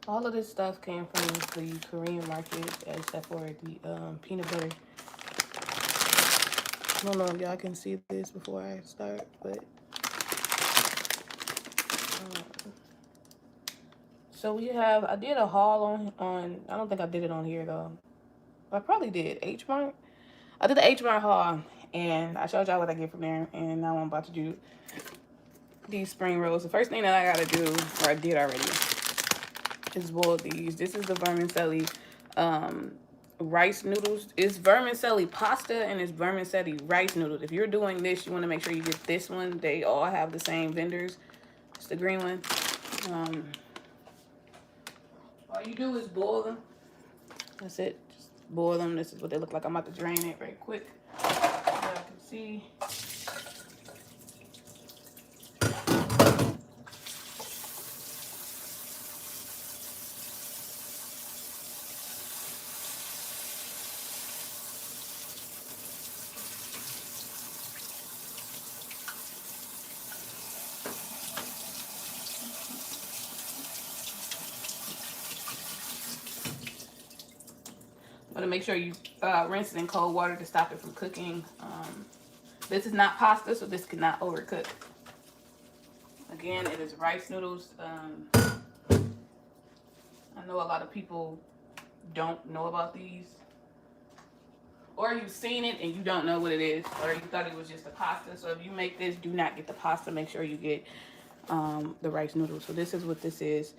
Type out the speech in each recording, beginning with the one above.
All of this stuff came from the Korean market, except for the peanut butter. I don't know if y'all can see this before I start, but so we have. I did a haul on. I don't think I did it on here though. I probably did H Mart. I did the H Mart haul, and I showed y'all what I get from there. And now I'm about to do these spring rolls. The first thing that I gotta do, or I did already, is boil these. This is the vermicelli rice noodles. It's vermicelli pasta and it's vermicelli rice noodles. If you're doing this, you want to make sure you get this one. They all have the same vendors. It's the green one. All you do is boil them. That's it. Just boil them. This is what they look like. I'm about to drain it very quick. So y'all can see. But to make sure you rinse it in cold water to stop it from cooking. This is not pasta, so this cannot overcook. Again, it is rice noodles. I know a lot of people don't know about these. Or you've seen it and you don't know what it is. Or you thought it was just a pasta. So if you make this, do not get the pasta. Make sure you get the rice noodles. So this is what this is.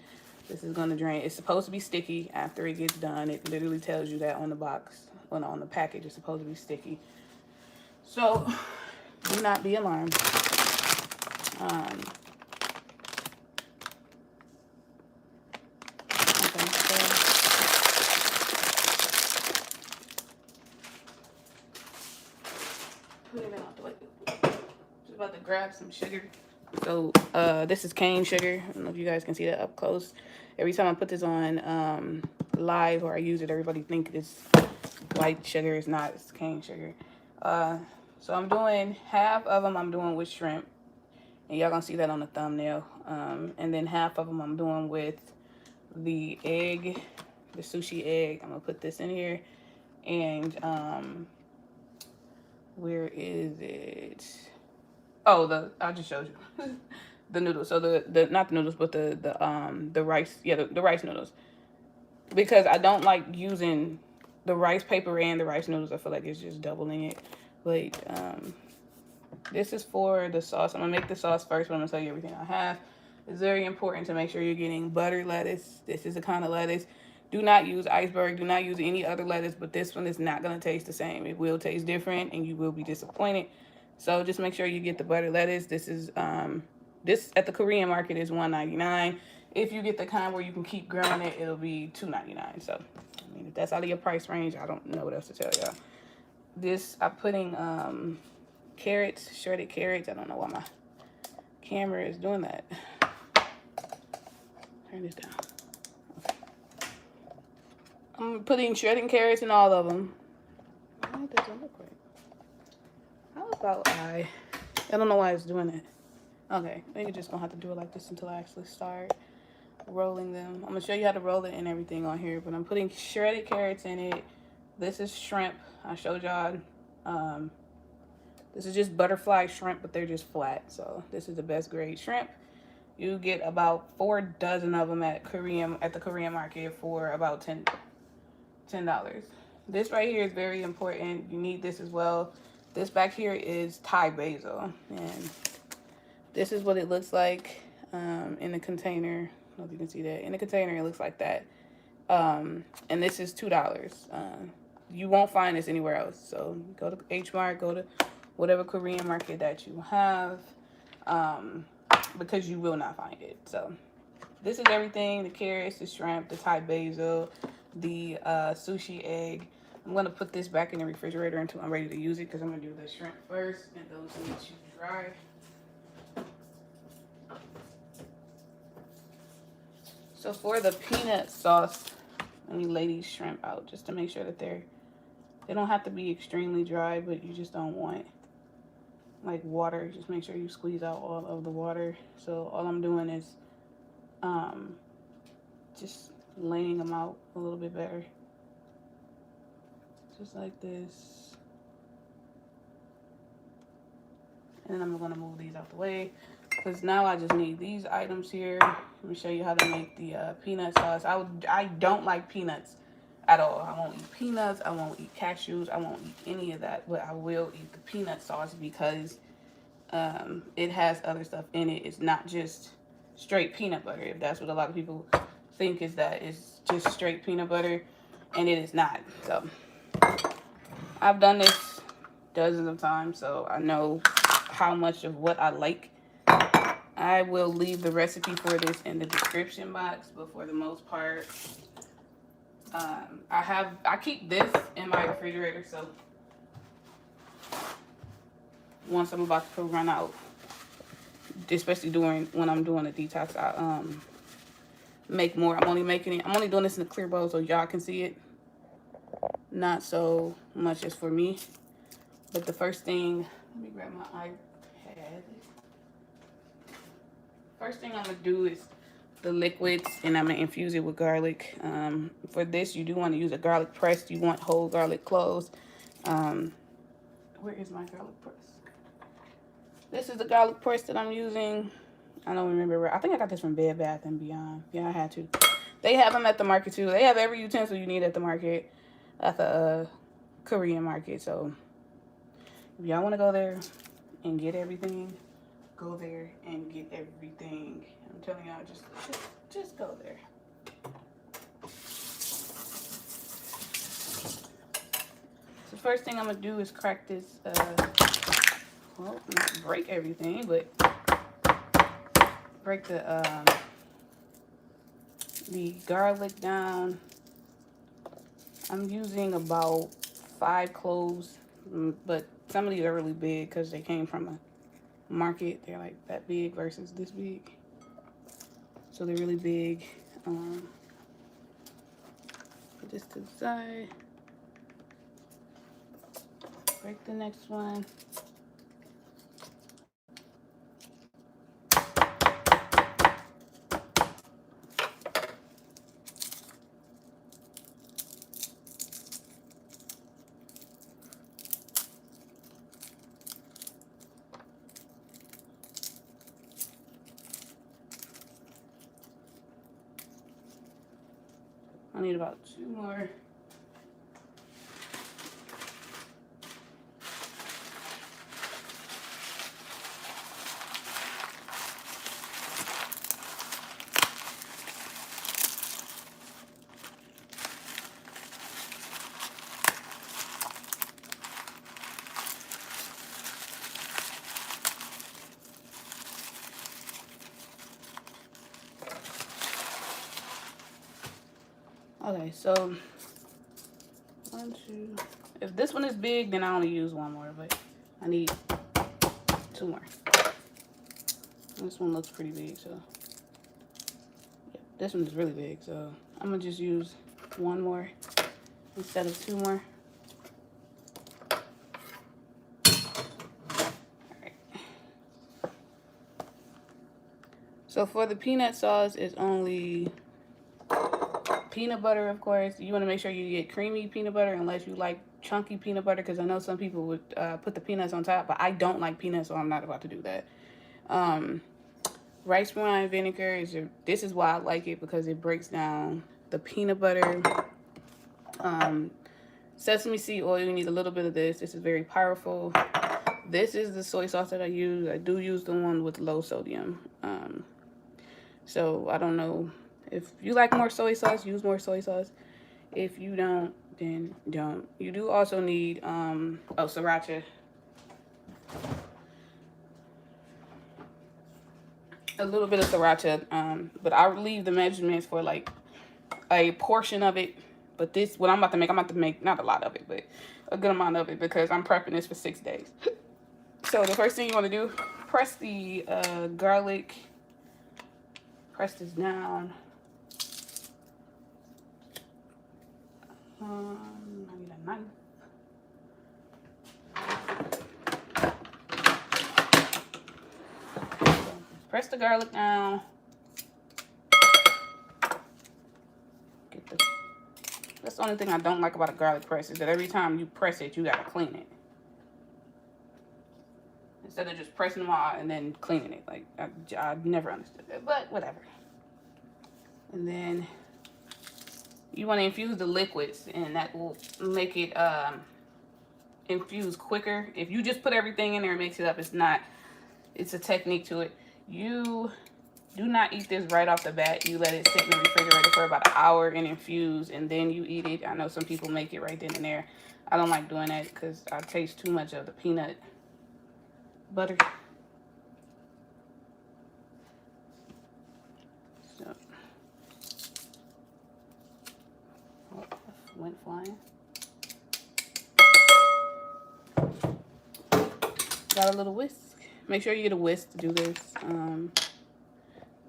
This is going to drain. It's supposed to be sticky after it gets done. It literally tells you that on the box. Well, on the package, it's supposed to be sticky. So do not be alarmed. Okay, so put it out the way. Just about to grab some sugar. So this is cane sugar. I don't know if you guys can see that up close. Every time I put this on live or I use it, everybody think it's white sugar. It's not. It's cane sugar. So I'm doing half of them. I'm doing with shrimp, and y'all gonna see that on the thumbnail. And then half of them I'm doing with the egg, the sushi egg. I'm gonna put this in here, and where is it? Oh, I just showed you the noodles. So the not the noodles, but the rice. Yeah, the rice noodles. Because I don't like using the rice paper and the rice noodles. I feel like it's just doubling it. But this is for the sauce. I'm gonna make the sauce first, but I'm gonna tell you everything I have. It's very important to make sure you're getting butter lettuce. This is the kind of lettuce. Do not use iceberg. Do not use any other lettuce, but this one is not gonna taste the same. It will taste different, and you will be disappointed. So just make sure you get the butter lettuce. This is this at the Korean market is $1.99. If you get the kind where you can keep growing it, it'll be $2.99. So I mean, if that's out of your price range, I don't know what else to tell y'all. This I'm putting carrots, shredded carrots. I don't know why my camera is doing that. Turn this down. Okay. I'm putting shredded carrots in all of them. Why doesn't look right? How about I don't know why it's doing that. Okay, I think you're just gonna have to do it like this until I actually start rolling them. I'm gonna show you how to roll it and everything on here, but I'm putting shredded carrots in it. This is shrimp. I showed y'all. This is just butterfly shrimp, but they're just flat. So this is the best grade shrimp. You get about 4 dozen of them at the Korean market for about $10. This right here is very important. You need this as well. This back here is Thai basil, and this is what it looks like in the container. I don't know if you can see that. In the container, it looks like that. And this is $2. You won't find this anywhere else. So go to H Mart, go to whatever Korean market that you have, because you will not find it. So this is everything: the carrots, the shrimp, the Thai basil, the sushi egg. I'm gonna put this back in the refrigerator until I'm ready to use it, because I'm gonna do the shrimp first, and those need to dry. So for the peanut sauce, let me lay these shrimp out just to make sure that they don't have to be extremely dry, but you just don't want like water. Just make sure you squeeze out all of the water. So all I'm doing is just laying them out a little bit better. Just like this. And then I'm going to move these out the way, because now I just need these items here. Let me show you how to make the peanut sauce. I don't like peanuts at all. I won't eat peanuts. I won't eat cashews. I won't eat any of that. But I will eat the peanut sauce because it has other stuff in it. It's not just straight peanut butter. If that's what a lot of people think, is that it's just straight peanut butter, and it is not. So I've done this dozens of times, so I know how much of what I like. I will leave the recipe for this in the description box, but for the most part, I keep this in my refrigerator, so once I'm about to run out, especially when I'm doing a detox, I make more. I'm only doing this in a clear bowl so y'all can see it. Not so much as for me. But the first thing, let me grab my iPad. First thing I'm gonna do is the liquids, and I'm gonna infuse it with garlic. For this, you do want to use a garlic press. You want whole garlic cloves. Where is my garlic press? This is the garlic press that I'm using. I don't remember where. I think I got this from Bed Bath & Beyond. Yeah, I had to. They have them at the market too. They have every utensil you need at the market, at the Korean market. So if y'all want to go there and get everything, go there and get everything. I'm telling y'all, just go there. So first thing I'm gonna do is crack this. Well, not break everything, but break the garlic down. I'm using about 5 cloves, but some of these are really big because they came from a market. They're like that big versus this big, so they're really big. Put this to the side. Break the next one. I need about 2 more. Okay, so 1, 2. If this one is big, then I only use 1 more, but I need 2 more. This one looks pretty big, so yeah, this one is really big, so I'm gonna just use 1 more instead of 2 more. Alright. So for the peanut sauce, it's only peanut butter, of course. You want to make sure you get creamy peanut butter unless you like chunky peanut butter, because I know some people would put the peanuts on top, but I don't like peanuts, so I'm not about to do that. Rice wine vinegar this is why I like it, because it breaks down the peanut butter. Sesame seed oil, you need a little bit of this. This is very powerful. This is the soy sauce that I use. I do use the one with low sodium. So I don't know. If you like more soy sauce, use more soy sauce. If you don't, then don't. You do also need sriracha. A little bit of sriracha, but I leave the measurements for like a portion of it. But this, what I'm about to make not a lot of it, but a good amount of it, because I'm prepping this for 6 days. So the first thing you want to do, press the garlic. Press this down. I need a knife. Press the garlic down. That's the only thing I don't like about a garlic press, is that every time you press it, you gotta clean it. Instead of just pressing them all and then cleaning it. Like, I never understood that, but whatever. And then you want to infuse the liquids, and that will make it infuse quicker. If you just put everything in there and mix it up, it's a technique to it. You do not eat this right off the bat. You let it sit in the refrigerator for about an hour and infuse, and then you eat it. I know some people make it right then and there. I don't like doing that because I taste too much of the peanut butter. So, oh, went flying. Got a little whisk. Make sure you get a whisk to do this.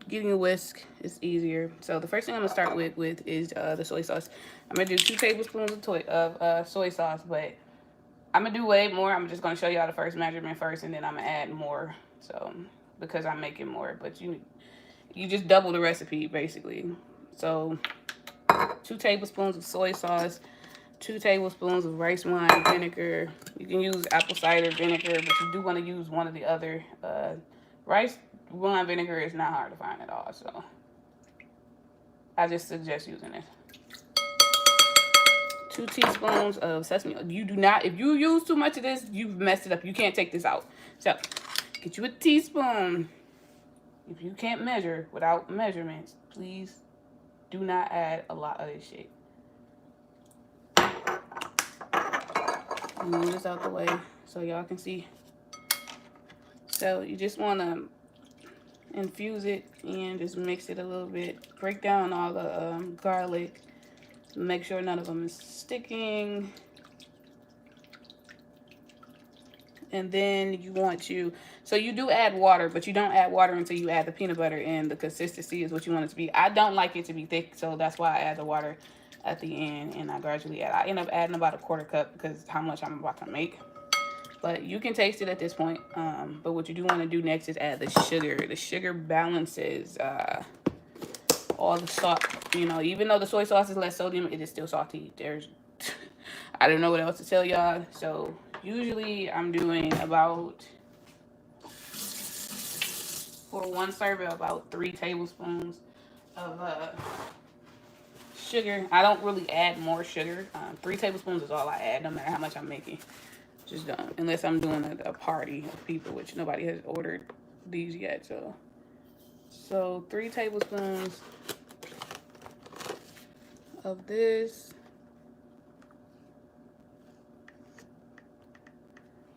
Getting a whisk is easier. So the first thing I'm gonna start with is the soy sauce. I'm gonna do 2 tablespoons of soy sauce, but I'm gonna do way more. I'm just gonna show y'all the first measurement first, and then I'm gonna add more. So because I'm making more, but you just double the recipe basically. So 2 tablespoons of soy sauce, 2 tablespoons of rice wine vinegar. You can use apple cider vinegar, but you do want to use one or the other. Rice wine vinegar is not hard to find at all, so I just suggest using it. 2 teaspoons of sesame oil. You do not, if you use too much of this, you've messed it up. You can't take this out. So get you a teaspoon. If you can't measure without measurements, please do not add a lot of this shit. Move this out the way so y'all can see. So you just want to infuse it and just mix it a little bit. Break down all the garlic. Make sure none of them is sticking. And then you want to, so you do add water, but you don't add water until you add the peanut butter, and the consistency is what you want it to be. I don't like it to be thick, so that's why I add the water at the end, and I gradually add. I end up adding about a 1/4 cup because how much I'm about to make. But you can taste it at this point. But what you do want to do next is add the sugar. The sugar balances all the salt. You know, even though the soy sauce is less sodium, it is still salty. I don't know what else to tell y'all. So usually I'm doing about, for 1 serving, about 3 tablespoons of sugar. I don't really add more sugar. 3 tablespoons is all I add, no matter how much I'm making. Just don't, unless I'm doing a party of people, which nobody has ordered these yet. So 3 tablespoons of this.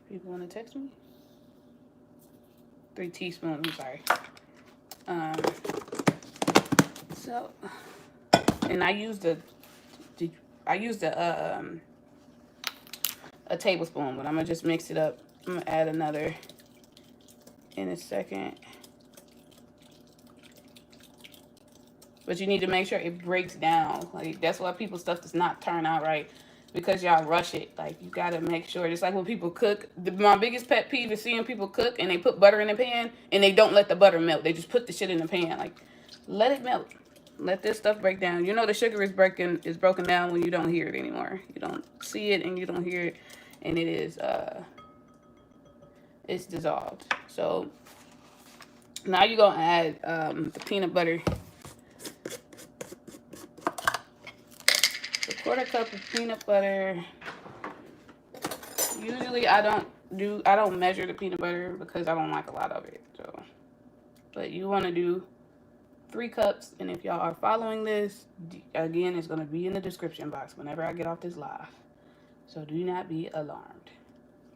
People want to text me? 3 teaspoons. I'm sorry. So, and I used a tablespoon, but I'm gonna just mix it up. I'm gonna add another in a second. But you need to make sure it breaks down. Like, that's why people's stuff does not turn out right, because y'all rush it. Like, you gotta make sure. Just like when people cook, my biggest pet peeve is seeing people cook and they put butter in the pan and they don't let the butter melt. They just put the shit in the pan. Like, let it melt. Let this stuff break down. You know the sugar is broken down when you don't hear it anymore. You don't see it and you don't hear it, and it is it's dissolved. So now you're gonna add the peanut butter. A 1/4 cup of peanut butter. Usually I don't measure the peanut butter because I don't like a lot of it. So, but you want to do 3 cups, and if y'all are following this, again, it's going to be in the description box whenever I get off this live. So do not be alarmed,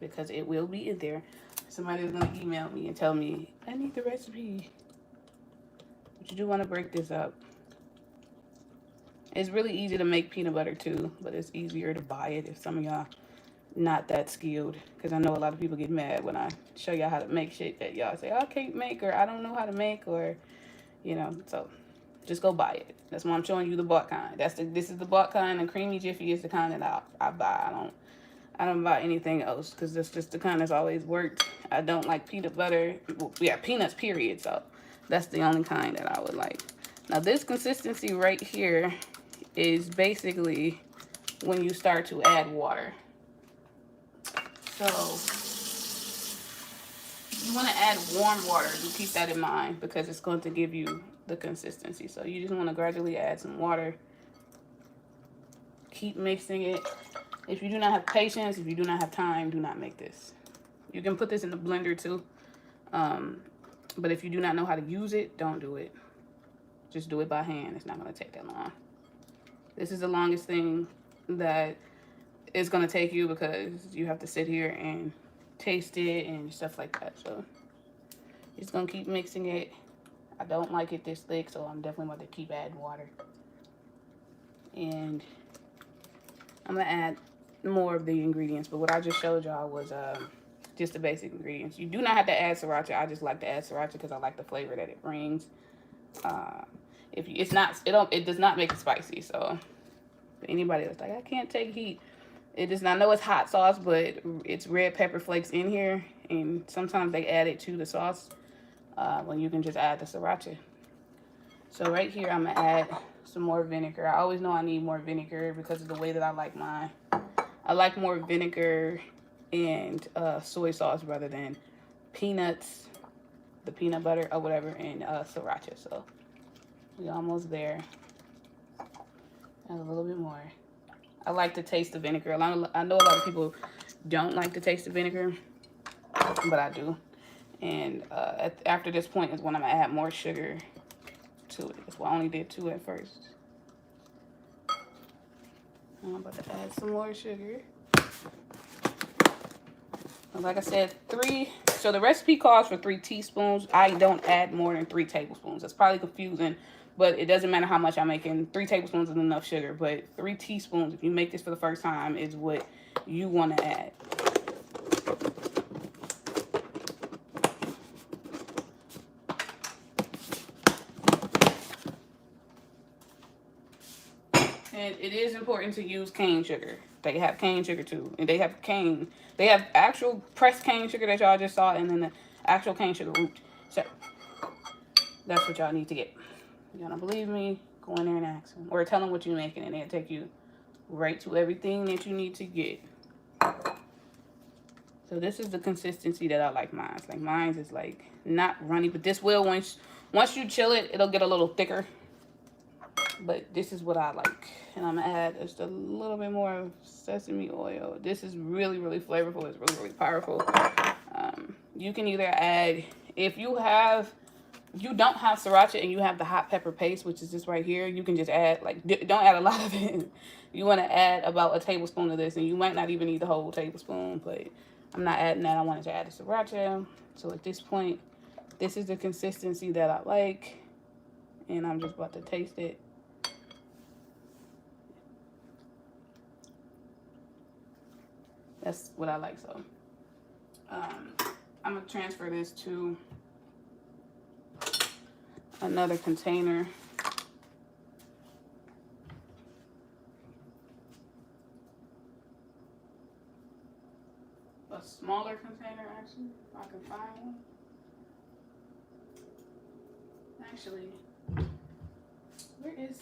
because it will be in there. Somebody is going to email me and tell me, I need the recipe. But you do want to break this up. It's really easy to make peanut butter too, but it's easier to buy it if some of y'all not that skilled, because I know a lot of people get mad when I show y'all how to make shit that y'all say, I can't make, or I don't know how to make, or you know. So just go buy it. That's why I'm showing you the bought kind. This is the bought kind, and Creamy Jiffy is the kind that I buy. I don't buy anything else, because that's just the kind that's always worked. I don't like peanut butter. Well, yeah, peanuts period. So that's the only kind that I would like. Now this consistency right here is basically when you start to add water. So you want to add warm water. You keep that in mind because it's going to give you the consistency. So you just want to gradually add some water. Keep mixing it. If you do not have patience, if you do not have time, do not make this. You can put this in the blender too. But if you do not know how to use it, don't do it. Just do it by hand. It's not going to take that long. This is the longest thing that it's going to take you because you have to sit here and taste it and stuff like that. So just going to keep mixing it. I don't like it this thick, so I'm definitely about to keep adding water. And I'm going to add more of the ingredients, but what I just showed y'all was just the basic ingredients. You do not have to add sriracha. I just like to add sriracha because I like the flavor that it brings. If you, it does not make it spicy. So for anybody that's like, I can't take heat, it does not know it's hot sauce, but it's red pepper flakes in here, and sometimes they add it to the sauce when you can just add the sriracha. So right here, I'm gonna add some more vinegar. I always know I need more vinegar because of the way that I like mine. I like more vinegar and soy sauce rather than peanuts, the peanut butter or whatever, and sriracha. So we're almost there. Add a little bit more. I like to taste the vinegar. I know a lot of people don't like to taste the vinegar, but I do. And after this point is when I'm gonna add more sugar to it. That's why I only did 2 at first. I'm about to add some more sugar. Like I said, 3. So the recipe calls for 3 teaspoons. I don't add more than 3 tablespoons. That's probably confusing, but it doesn't matter how much I'm making. 3 tablespoons is enough sugar, but 3 teaspoons, if you make this for the first time, is what you want to add. And it is important to use cane sugar. They have cane sugar too. And they have cane. They have actual pressed cane sugar that y'all just saw, and then the actual cane sugar root. So that's what y'all need to get. Y'all don't believe me? Go in there and ask them. Or tell them what you're making, and they'll take you right to everything that you need to get. So this is the consistency that I like mine. Like mine is like not runny, but this will, once you chill it, it'll get a little thicker. But this is what I like. And I'm going to add just a little bit more of sesame oil. This is really, really flavorful. It's really, really powerful. You can either add, if you don't have sriracha and you have the hot pepper paste, which is this right here, you can just add, like, don't add a lot of it. You want to add about a tablespoon of this, and you might not even need the whole tablespoon, but I'm not adding that. I wanted to add the sriracha. So at this point, this is the consistency that I like, and I'm just about to taste it. That's what I like. So I'm gonna transfer this to another container. A smaller container, actually, if I can find one. Actually, where is it?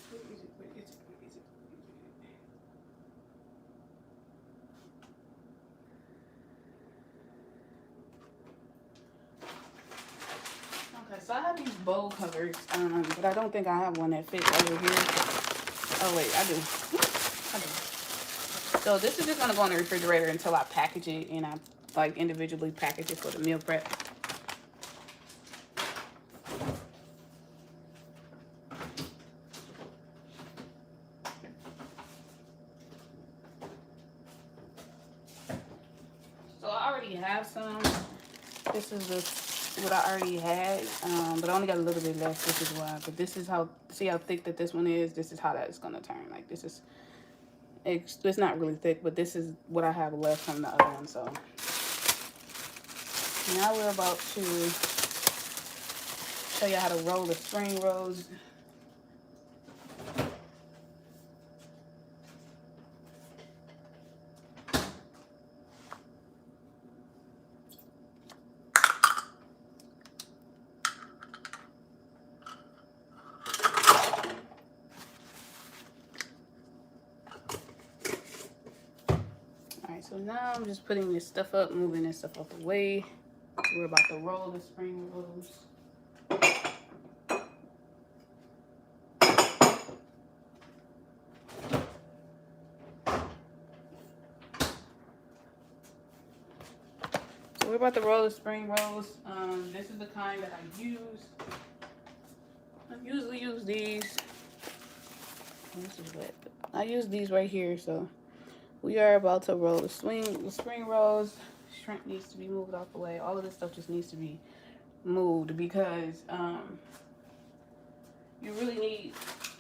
So I have these bowl covers, but I don't think I have one that fits over here. Oh wait, I do. So this is just gonna go in the refrigerator until I package it, and I like individually package it for the meal prep. So I already have some. This is what I already had, but I only got a little bit left, which is why. But this is how, see how thick that this one is? This is how that is going to turn. Like, this is, it's not really thick, but this is what I have left from the other one. So now we're about to show you how to roll the spring rolls. So now I'm just putting this stuff up, moving this stuff out the way. We're about to roll the spring rolls. So we're about to roll the spring rolls. This is the kind that I use. I usually use these. This is wet. I use these right here. So we are about to roll the spring rolls. Shrimp needs to be moved out the way. All of this stuff just needs to be moved because you really need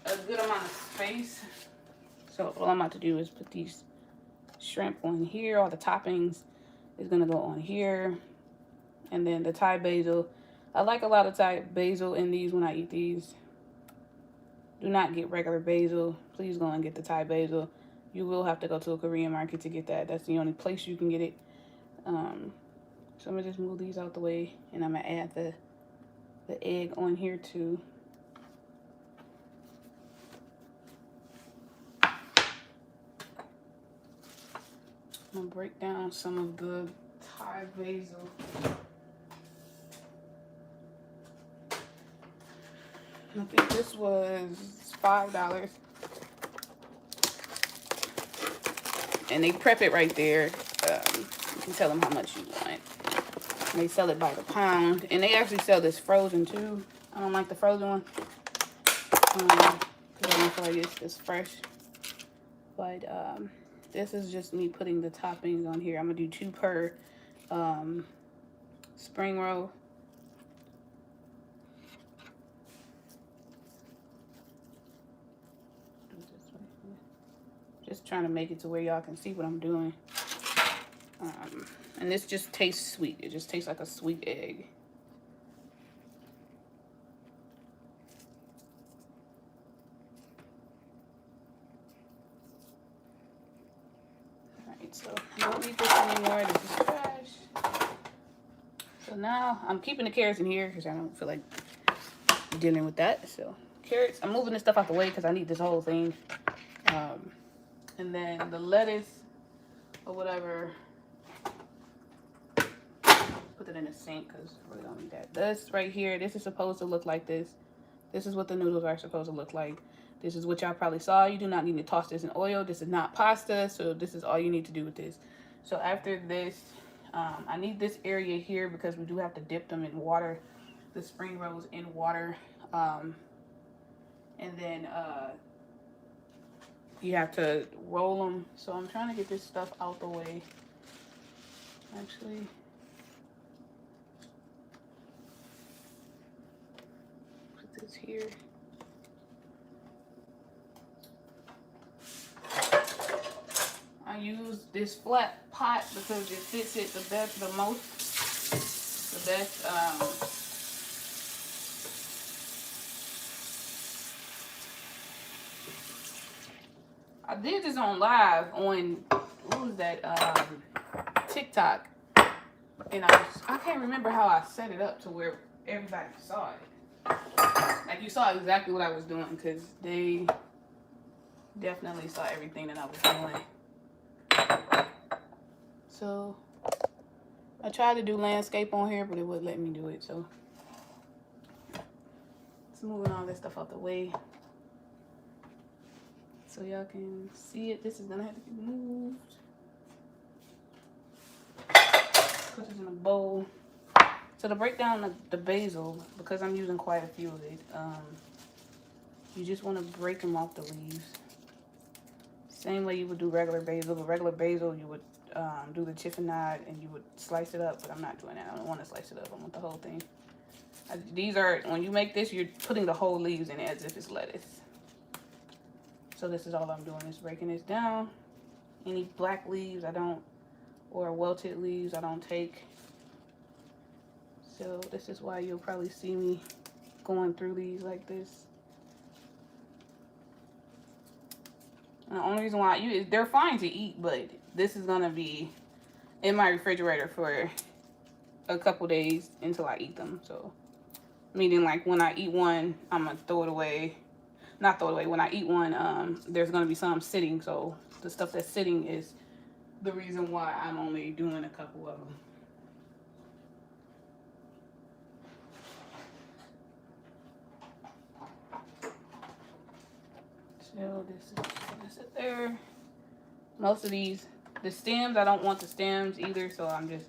a good amount of space. So all I'm about to do is put these shrimp on here. All the toppings is gonna go on here, and then the Thai basil. I like a lot of Thai basil in these when I eat these. Do not get regular basil. Please go and get the Thai basil. You will have to go to a Korean market to get that. That's the only place you can get it. So I'm gonna just move these out the way, and I'm gonna add the egg on here too. I'm gonna break down some of the Thai basil. I think this was $5. And they prep it right there. You can tell them how much you want. And they sell it by the pound. And they actually sell this frozen too. I don't like the frozen one. Because I don't feel like it's fresh. But this is just me putting the toppings on here. I'm going to do 2 per spring roll. Just trying to make it to where y'all can see what I'm doing. And this just tastes sweet. It just tastes like a sweet egg. Alright, so I don't need this anymore. This is trash. So now I'm keeping the carrots in here because I don't feel like dealing with that. So carrots, I'm moving this stuff out the way because I need this whole thing. And then the lettuce or whatever, put it in the sink because I really don't need that. This right here, this is supposed to look like this. This is what the noodles are supposed to look like. This is what y'all probably saw. You do not need to toss this in oil. This is not pasta, so this is all you need to do with this. So after this, I need this area here because we do have to dip them in water, the spring rolls in water. And then you have to roll them. So I'm trying to get this stuff out the way. Actually, put this here. I use this flat pot because it fits it the most. The best. I did this on live on, what was that, TikTok, and I can't remember how I set it up to where everybody saw it. Like, you saw exactly what I was doing because they definitely saw everything that I was doing. So I tried to do landscape on here, but it wouldn't let me do it. So just moving all this stuff out the way so y'all can see it. This is gonna have to be moved. Put this in a bowl. So to break down the basil, because I'm using quite a few of it, you just want to break them off the leaves. Same way you would do regular basil. But regular basil, you would do the chiffonade and you would slice it up, but I'm not doing that. I don't want to slice it up. I want the whole thing. These are, when you make this, you're putting the whole leaves in it as if it's lettuce. So this is all I'm doing, is breaking this down. Any black leaves I don't, or wilted leaves I don't take. So this is why you'll probably see me going through these like this. And the only reason why they're fine to eat, but this is gonna be in my refrigerator for a couple days until I eat them. So, meaning like when I eat one, I'm gonna throw it away. Not throw it away. When I eat one, there's gonna be some sitting. So the stuff that's sitting is the reason why I'm only doing a couple of them. So this is gonna sit there. Most of these, the stems, I don't want the stems either, so I'm just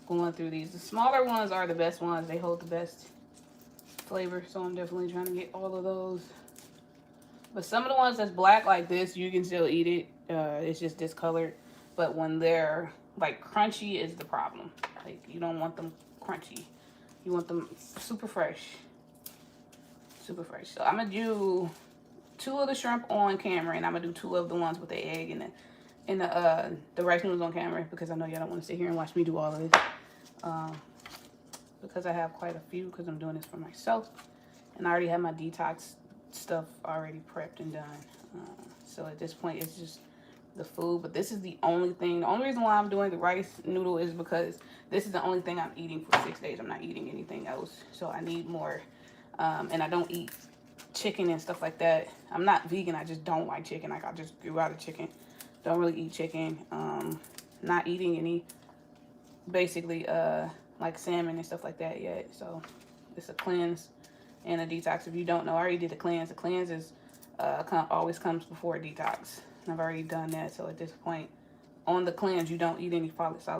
going through these. The smaller ones are the best ones. They hold the best flavor, so I'm definitely trying to get all of those. But some of the ones that's black like this, you can still eat it. It's just discolored. But when they're like crunchy is the problem. Like you don't want them crunchy. You want them super fresh. Super fresh. So I'm gonna do 2 of the shrimp on camera, and I'm gonna do 2 of the ones with the egg and the rice noodles on camera, because I know y'all don't want to sit here and watch me do all of this. Because I have quite a few, because I'm doing this for myself, and I already have my detox stuff already prepped and done. So at this point, it's just the food. But this is the only thing. The only reason why I'm doing the rice noodle is because this is the only thing I'm eating for 6 days. I'm not eating anything else, so I need more. And I don't eat chicken and stuff like that. I'm not vegan. I just don't like chicken. Like I just grew out of chicken. Don't really eat chicken. Not eating any, basically, like salmon and stuff like that yet. So it's a cleanse and a detox. If you don't know, I already did the cleanse. The cleanse is always comes before a detox. I've already done that. So at this point, on the cleanse, you don't eat any solid